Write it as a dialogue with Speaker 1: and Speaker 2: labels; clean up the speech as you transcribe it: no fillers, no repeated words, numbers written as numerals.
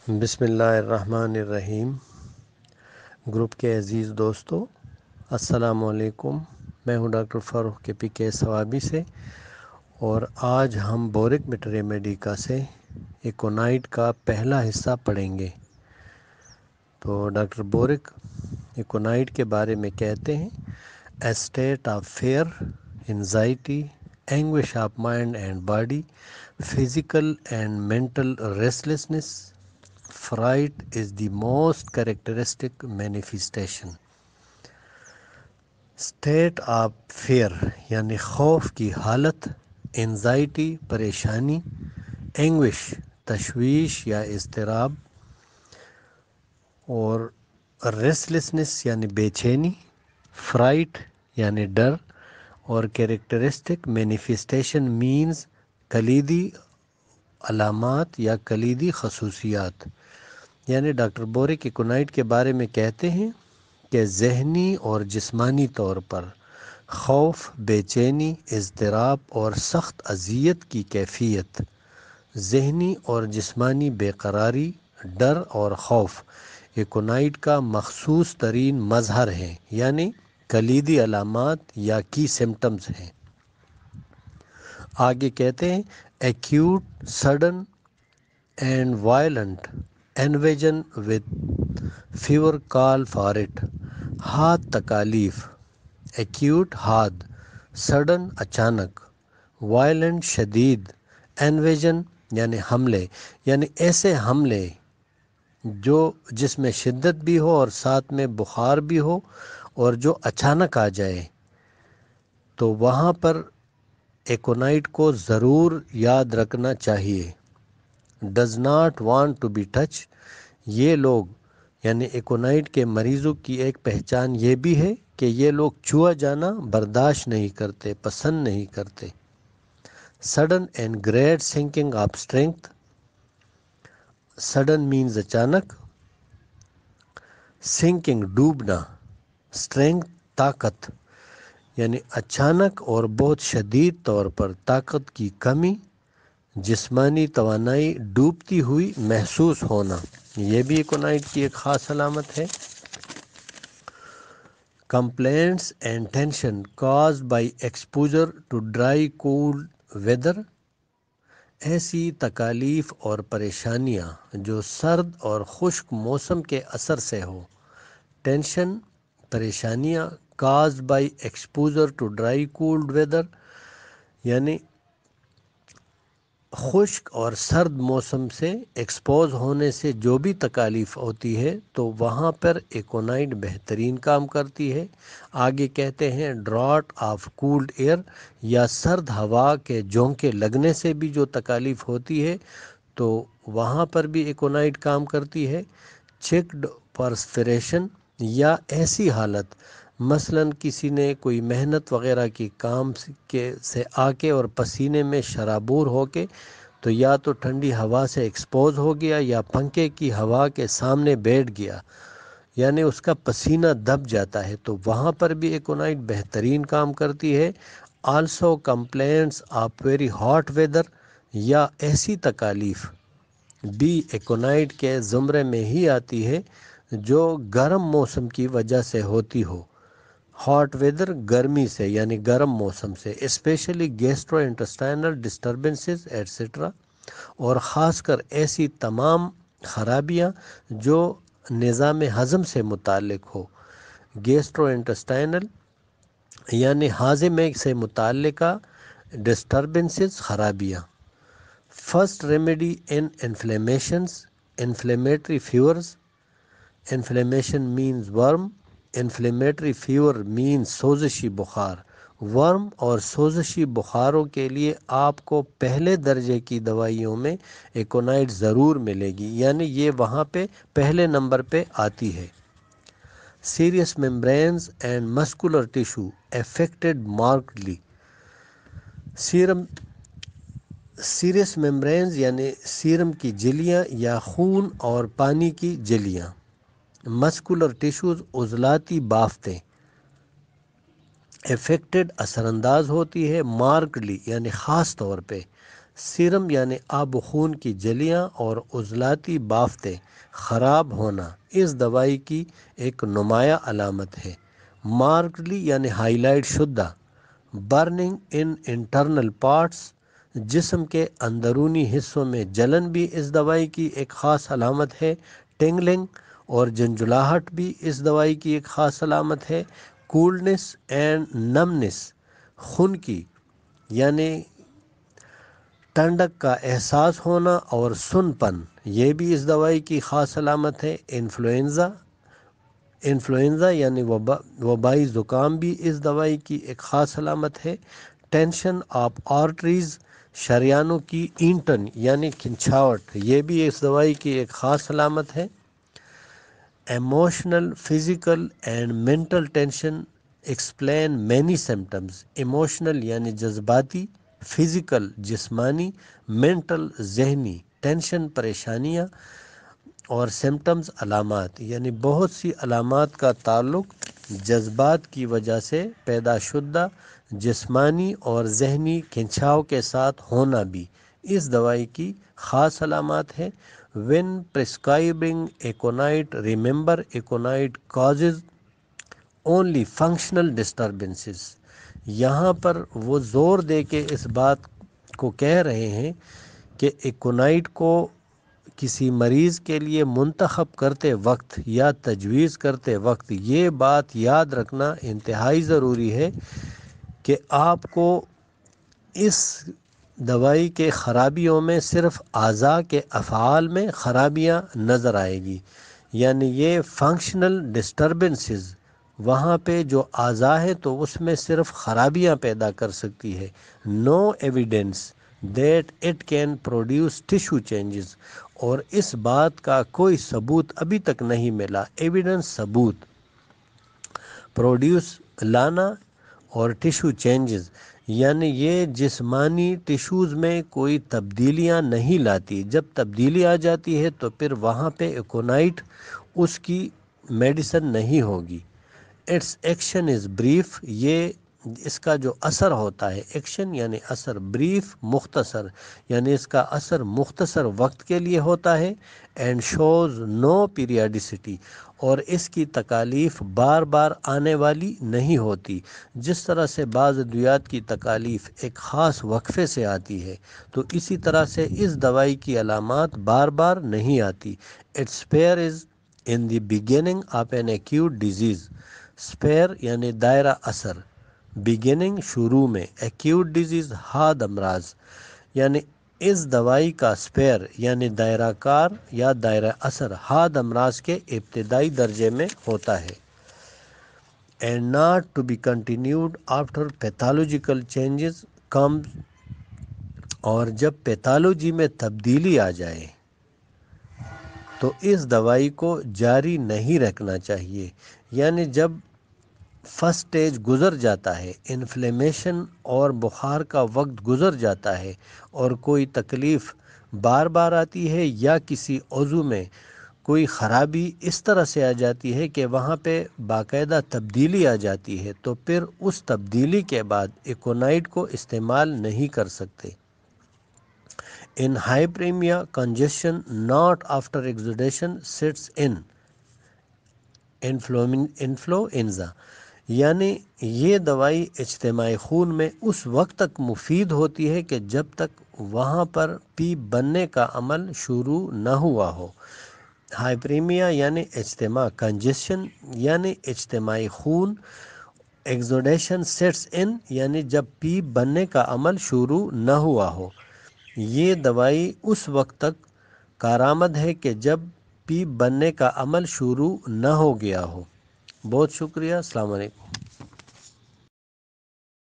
Speaker 1: بسم اللہ الرحمن الرحیم۔ گروپ کے عزیز دوستو، السلام علیکم۔ میں ہوں ڈاکٹر فاروق کے پی کے ثوابی سے، اور آج ہم بورک میٹر میڈیکا سے ایکونائٹ کا پہلا حصہ پڑھیں گے۔ تو ڈاکٹر بورک ایکونائٹ کے بارے میں کہتے ہیں: a state of fear, anxiety, anguish of mind and body, physical and mental restlessness. Fright is the most characteristic manifestation. State of fear یعنی خوف کی حالت، انزائٹی پریشانی، اینگوش تشویش یا اضطراب، اور ریسٹلیسنس یعنی بے چینی، فرائٹ یعنی ڈر، اور کیریکٹرسٹک مینیفیسٹیشن مینز کلیدی علامات یا کلیدی خصوصیات. یعنی ڈاکٹر بورک ایکونائٹ کے بارے میں کہتے ہیں کہ ذہنی اور جسمانی طور پر خوف، بے چینی، اضطراب اور سخت اذیت کی کیفیت، ذہنی اور جسمانی بے قراری، ڈر اور خوف ایکونائٹ کا مخصوص ترین مظہر ہیں، یعنی کلیدی علامات یا کی سمٹمز ہیں۔ آگے کہتے ہیں: acute, sudden and violent invasion with fever call for it. حاد تکالیف، ایکیوٹ حاد، سڈن اچانک، وائلنٹ شدید، انویژن یعنی حملے، یعنی ایسے حملے جس میں شدت بھی ہو اور ساتھ میں بخار بھی ہو اور جو اچانک آ جائے، تو وہاں پر ایکونائٹ کو ضرور یاد رکھنا چاہیے. Does not want to be touch. یہ لوگ یعنی ایکونائٹ کے مریضوں کی ایک پہچان یہ بھی ہے کہ یہ لوگ چھوا جانا برداشت نہیں کرتے، پسند نہیں کرتے. Sudden and great sinking of strength. Sudden means اچانک، سنکنگ ڈوبنا، اسٹرینگتھ طاقت یعنی اچانک اور بہت شدید طور پر طاقت کی کمی، جسمانی توانائی ڈوبتی ہوئی محسوس ہونا، یہ بھی ایکونائٹ کی ایک خاص علامت ہے. Complaints and tension caused by exposure to dry cold weather. ایسی تکالیف اور پریشانیاں جو سرد اور خشک موسم کے اثر سے ہو. ٹینشن پریشانیاں، caused by exposure to dry cold weather یعنی خشک اور سرد موسم سے ایکسپوز ہونے سے جو بھی تکالیف ہوتی ہے تو وہاں پر ایکونائٹ بہترین کام کرتی ہے. آگے کہتے ہیں: ڈراٹ آف کولڈ ایئر یا سرد ہوا کے جھونکے لگنے سے بھی جو تکالیف ہوتی ہے تو وہاں پر بھی ایکونائٹ کام کرتی ہے. چیکڈ پرسپریشن یا ایسی حالت، مثلاً کسی نے کوئی محنت وغیرہ کی کام سے آ کے اور پسینے میں شرابور ہو کے تو یا تو ٹھنڈی ہوا سے ایکسپوز ہو گیا یا پنکھے کی ہوا کے سامنے بیٹھ گیا، یعنی اس کا پسینہ دب جاتا ہے، تو وہاں پر بھی ایکونائٹ بہترین کام کرتی ہے. Also complaints of very hot weather یا ایسی تکالیف بھی ایکونائٹ کے زمرے میں ہی آتی ہے جو گرم موسم کی وجہ سے ہوتی ہو. ہاٹ ویدر گرمی سے یعنی گرم موسم سے، especially gastro intestinal disturbances etcetera, اور خاص کر ایسی تمام خرابیاں جو نظام ہضم سے متعلق ہو. گیسٹرو انٹسٹائنل یعنی ہاضمے سے متعلقہ ڈسٹربنسز، خرابیاں. فرسٹ ریمیڈی ان انفلیمیشنز، انفلیمیٹری فیورز. انفلیمیشن مینز ورم، انفلیمیٹری فیور مینز سوزشی بخار. ورم اور سوزشی بخاروں کے لیے آپ کو پہلے درجے کی دوائیوں میں ایکونائٹ ضرور ملے گی، یعنی یہ وہاں پہ پہلے نمبر پہ آتی ہے. Serous membranes and muscular tissue affected markedly. Serous membranes یعنی سیرم کی جلیاں یا خون اور پانی کی جلیاں. مسکولر ٹیشوز عضلاتی بافتیں. افیکٹڈ اثر انداز ہوتی ہے، مارکڈلی یعنی خاص طور پہ. سیرم یعنی آب و خون کی جلیاں اور عضلاتی بافتیں خراب ہونا اس دوائی کی ایک نمایاں علامت ہے۔ مارکڈلی یعنی ہائی لائٹ شدہ، برننگ ان انٹرنل پارٹس، جسم کے اندرونی حصوں میں جلن بھی اس دوائی کی ایک خاص علامت ہے۔ ٹنگلنگ اور جھنجھلاہٹ بھی اس دوائی کی ایک خاص علامت ہے۔ کولنس اینڈ نمنس، خنکی یعنی ٹھنڈک کا احساس ہونا اور سن پن، یہ بھی اس دوائی کی خاص علامت ہے۔ انفلوئنزا یعنی وبائی زکام بھی اس دوائی کی ایک خاص علامت ہے۔ ٹینشن آف آرٹریز، شریانوں کی اینٹن یعنی کھنچاوٹ، یہ بھی اس دوائی کی ایک خاص علامت ہے۔ Emotional, physical and mental tension explain many symptoms. Emotional یعنی جذباتی، فزیکل جسمانی، مینٹل ذہنی، ٹینشن پریشانیاں، اور سمٹمز علامات یعنی بہت سی علامات کا تعلق جذبات کی وجہ سے پیدا شدہ جسمانی اور ذہنی کھنچاؤ کے ساتھ ہونا بھی اس دوائی کی خاص علامات ہے۔ when prescribing aconite remember aconite causes only functional disturbances۔ یہاں پر وہ زور دے کے اس بات کو کہہ رہے ہیں کہ ایکونائٹ کو کسی مریض کے لیے منتخب کرتے وقت یا تجویز کرتے وقت یہ بات یاد رکھنا انتہائی ضروری ہے کہ آپ کو اس دوائی کے خرابیوں میں صرف اعضاء کے افعال میں خرابیاں نظر آئے گی، یعنی یہ فنکشنل ڈسٹربنسز وہاں پہ جو اعضاء ہے تو اس میں صرف خرابیاں پیدا کر سکتی ہے۔ No evidence that it can produce tissue changes, اور اس بات کا کوئی ثبوت ابھی تک نہیں ملا۔ ایویڈنس ثبوت، پروڈیوس لانا، اور ٹیشو چینجز یعنی یہ جسمانی ٹیشوز میں کوئی تبدیلیاں نہیں لاتی۔ جب تبدیلی آ جاتی ہے تو پھر وہاں پہ ایکونائٹ اس کی میڈیسن نہیں ہوگی۔ اٹس ایکشن از بریف، یہ اس کا جو اثر ہوتا ہے، ایکشن یعنی اثر، بریف مختصر، یعنی اس کا اثر مختصر وقت کے لیے ہوتا ہے۔ اینڈ شوز نو پیریاڈیسٹی، اور اس کی تکالیف بار بار آنے والی نہیں ہوتی۔ جس طرح سے بعض ادویات کی تکالیف ایک خاص وقفے سے آتی ہے تو اسی طرح سے اس دوائی کی علامات بار بار نہیں آتی۔ It's sphere is in the beginning of an acute disease, sphere یعنی دائرہ اثر، بگننگ شروع میں، ایکیوٹ ڈیزیز حاد امراض، یعنی اس دوائی کا سپیئر یعنی دائرہ کار یا دائرہ اثر حاد امراض کے ابتدائی درجے میں ہوتا ہے۔ And not to be continued after pathological changes comes, اور جب پیتھولوجی میں تبدیلی آ جائے تو اس دوائی کو جاری نہیں رکھنا چاہیے، یعنی جب فرسٹ سٹیج گزر جاتا ہے، انفلیمیشن اور بخار کا وقت گزر جاتا ہے اور کوئی تکلیف بار بار آتی ہے یا کسی عضو میں کوئی خرابی اس طرح سے آ جاتی ہے کہ وہاں پہ باقاعدہ تبدیلی آ جاتی ہے تو پھر اس تبدیلی کے بعد ایکونائٹ کو استعمال نہیں کر سکتے۔ In hyperaemia congestion not after exudation sets in influenza, یعنی یہ دوائی اجتماعی خون میں اس وقت تک مفید ہوتی ہے کہ جب تک وہاں پر پی بننے کا عمل شروع نہ ہوا ہو۔ ہائپریمیا یعنی اجتماع، کنجیشن یعنی اجتماعی خون، ایکزوڈیشن سیٹس ان یعنی جب پی بننے کا عمل شروع نہ ہوا ہو۔ یہ دوائی اس وقت تک کارآمد ہے کہ جب پی بننے کا عمل شروع نہ ہو گیا ہو۔ بہت شکریہ، السلام علیکم۔